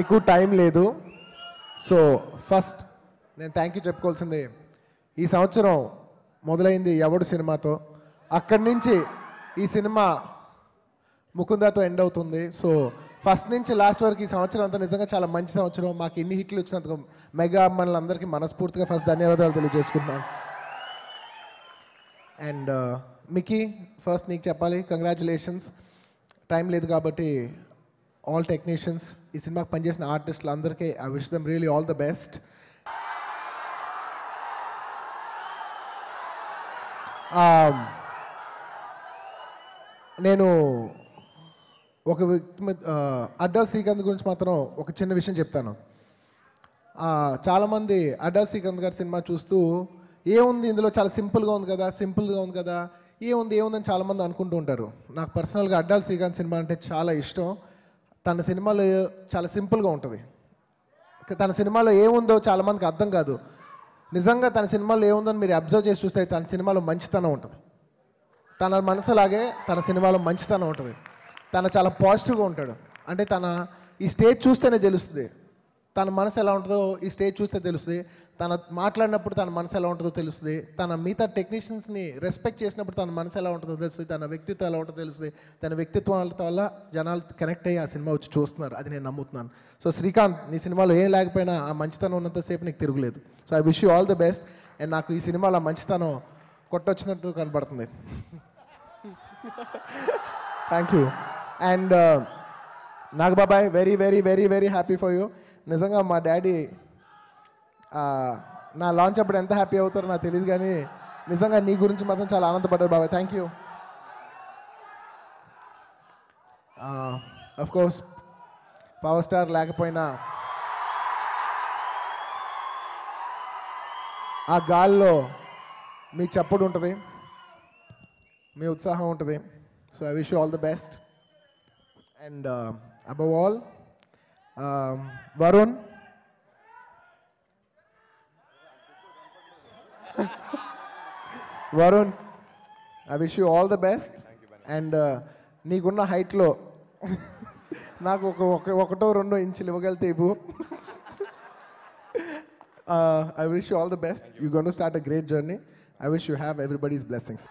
ఎక్కువ టైం లేదు. So first నేను థ్యాంక్ యూ చెప్పుకోవాల్సింది, ఈ సంవత్సరం మొదలైంది ఎవడు సినిమాతో, అక్కడి నుంచి ఈ సినిమా ముకుందాతో ఎండ్ అవుతుంది. సో ఫస్ట్ నుంచి లాస్ట్ వరకు ఈ సంవత్సరం అంతా నిజంగా చాలా మంచి సంవత్సరం. మాకు ఇన్ని హిట్లు వచ్చినందుకు మెగా అమ్మాయిలందరికీ మనస్ఫూర్తిగా ఫస్ట్ ధన్యవాదాలు తెలియజేసుకుంటున్నాను. అండ్ మికీ, ఫస్ట్ నీకు చెప్పాలి, కంగ్రాచులేషన్స్. టైం లేదు కాబట్టి ఆల్ టెక్నీషియన్స్, ఈ సినిమాకి పనిచేసిన ఆర్టిస్టులు అందరికీ I wish them really all the best. నేను ఒక వ్యక్తి అడ్డా శ్రీకాంత్ గురించి మాత్రం ఒక చిన్న విషయం చెప్తాను. చాలామంది అడ్డా శ్రీకాంత్ గారి సినిమా చూస్తూ ఏముంది ఇందులో, చాలా సింపుల్గా ఉంది కదా, సింపుల్గా ఉంది కదా, ఏముందని చాలామంది అనుకుంటూ ఉంటారు. నాకు పర్సనల్గా అడ్డా శ్రీకాంత్ సినిమా అంటే చాలా ఇష్టం. తన సినిమాలో చాలా సింపుల్గా ఉంటుంది. తన సినిమాలో ఏముందో చాలామందికి అర్థం కాదు. నిజంగా తన సినిమాలో ఏముందని మీరు అబ్జర్వ్ చేసి చూస్తే తన సినిమాలో మంచితనం ఉంటుంది. తన మనసులాగే తన సినిమాలో మంచితనం ఉంటుంది. తను చాలా పాజిటివ్గా ఉంటాడు. అంటే తన ఈ స్టేజ్ చూస్తేనే తెలుస్తుంది తన మనసు ఎలా ఉంటుందో, ఈ స్టేజ్ చూస్తే తెలుస్తుంది. తన మాట్లాడినప్పుడు తన మనసు ఎలా ఉంటుందో తెలుస్తుంది. తన మిగతా టెక్నీషియన్స్ని రెస్పెక్ట్ చేసినప్పుడు తన మనసు ఎలా ఉంటుందో తెలుస్తుంది. తన వ్యక్తిత్వం ఎలా ఉంటుందో తెలుస్తుంది. తన వ్యక్తిత్వం వల్ల జనాలు కనెక్ట్ అయ్యి ఆ సినిమా వచ్చి చూస్తున్నారు. అది నేను నమ్ముతున్నాను. సో శ్రీకాంత్, నీ సినిమాలో ఏం లేకపోయినా ఆ మంచితనం ఉన్నంతసేపు నీకు తిరుగులేదు. So I wish you all the best. And నాకు ఈ సినిమాలో ఆ మంచితనం కొట్టొచ్చినట్టు కనబడుతుంది. Thank you. అండ్ నాగ్ బాబాయ్, very very very very happy for you. నిజంగా మా డాడీ నా లాంచ్ అప్పుడు ఎంత హ్యాపీ అవుతారో నాకు తెలియదు, కానీ నిజంగా నీ గురించి మాత్రం చాలా ఆనందపడ్డారు బాబాయ్. Thank you. Of course power star లేకపోయినా ఆ గాల్లో మీ చప్పుడు ఉంటుంది, మీ ఉత్సాహం ఉంటుంది. So I wish you all the best. And above all Varun, Varun, I wish you all the best. And నీకున్న హైట్లో నాకు ఒకటో రెండో ఇంచులు ఇవ్వగలితే ఇవ్వు. I wish you all the best. You're going to start a great journey. I wish you have everybody's blessings.